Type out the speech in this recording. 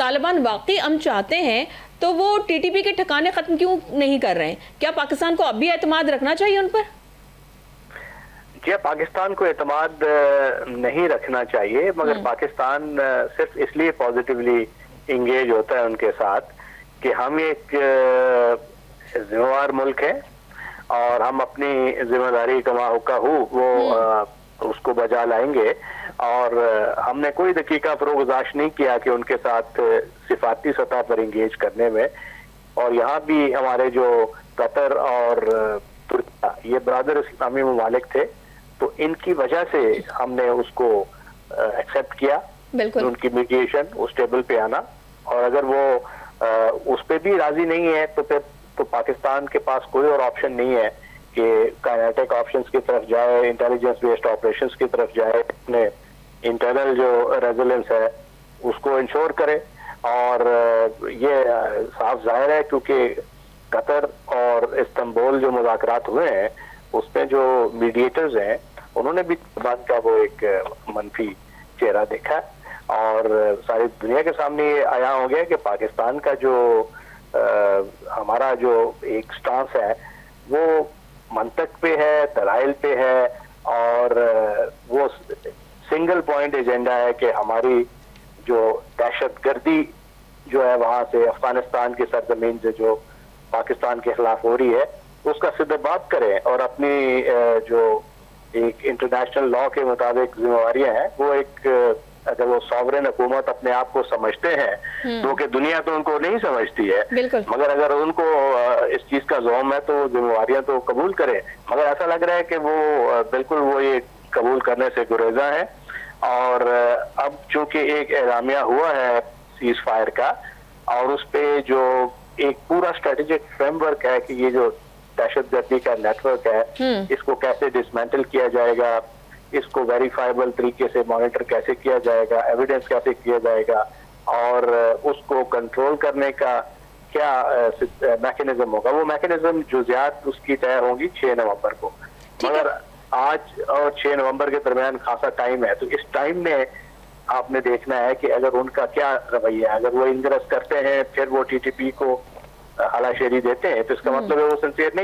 طالبان واقعی امن چاہتے ہیں تو وہ ٹی ٹی پی کے ٹھکانے ختم کیوں نہیں کر رہے ہیں؟ کیا پاکستان کو اب بھی اعتماد رکھنا چاہیے ان پر؟ جی پاکستان کو اعتماد نہیں رکھنا چاہیے، مگر پاکستان صرف اس لیے پازیٹیولی انگیج ہوتا ہے ان کے ساتھ کہ ہم ایک ذمہ دار ملک ہے اور ہم اپنی ذمہ داری کا وہ اس کو بجا لائیں گے، اور ہم نے کوئی دقیقہ فروگزاش نہیں کیا کہ ان کے ساتھ صفاتی سطح پر انگیج کرنے میں. اور یہاں بھی ہمارے جو قطر اور ترکیہ یہ برادر اسلامی ممالک تھے، تو ان کی وجہ سے ہم نے اس کو ایکسیپٹ کیا، ان کی میڈیشن اس ٹیبل پہ آنا. اور اگر وہ اس پہ بھی راضی نہیں ہے تو پھر تو پاکستان کے پاس کوئی اور آپشن نہیں ہے کہ کائنیٹک آپشنز کی طرف جائے، انٹیلیجنس بیسڈ آپریشنز کی طرف جائے، اپنے انٹرنل جو ریزیلنس ہے اس کو انشور کرے. اور یہ صاف ظاہر ہے کیونکہ قطر اور استنبول جو مذاکرات ہوئے ہیں اس میں جو میڈیٹرز ہیں انہوں نے بھی طالبان کا وہ ایک منفی چہرہ دیکھا، اور ساری دنیا کے سامنے یہ عیاں ہو گیا کہ پاکستان کا جو ہمارا جو ایک سٹانس ہے وہ منطق پہ ہے، دلائل پہ ہے، اور وہ سنگل پوائنٹ ایجنڈا ہے کہ ہماری جو دہشت گردی جو ہے وہاں سے افغانستان کی سرزمین سے جو پاکستان کے خلاف ہو رہی ہے اس کا سدھ بات کریں، اور اپنی جو ایک انٹرنیشنل لا کے مطابق ذمہ داریاں ہیں وہ ایک اگر وہ ساورن حکومت اپنے آپ کو سمجھتے ہیں کیونکہ دنیا تو ان کو نہیں سمجھتی ہے، مگر اگر ان کو اس چیز کا زوم ہے تو وہ ذمہ داریاں تو قبول کرے. مگر ایسا لگ رہا ہے کہ وہ بالکل وہ یہ قبول کرنے سے گریزاں ہیں. اور اب چونکہ ایک اعلامیہ ہوا ہے سیز فائر کا، اور اس پہ جو ایک پورا اسٹریٹجک فریم ورک ہے کہ یہ جو دہشت گردی کا نیٹ ورک ہے اس کو کیسے ڈسمینٹل کیا جائے گا، اس کو ویریفائبل طریقے سے مانیٹر کیسے کیا جائے گا، ایویڈنس کیسے کیا جائے گا، اور اس کو کنٹرول کرنے کا کیا میکینزم ہوگا. وہ میکینزم جزیات اس کی طے ہوں گی 6 نومبر کو. مگر آج اور 6 نومبر کے درمیان خاصا ٹائم ہے، تو اس ٹائم میں آپ نے دیکھنا ہے کہ اگر ان کا کیا رویہ ہے. اگر وہ انگرس کرتے ہیں پھر وہ ٹی ٹی پی کو ہلا شیری دیتے ہیں تو اس کا مطلب ہے وہ سنسیئر نہیں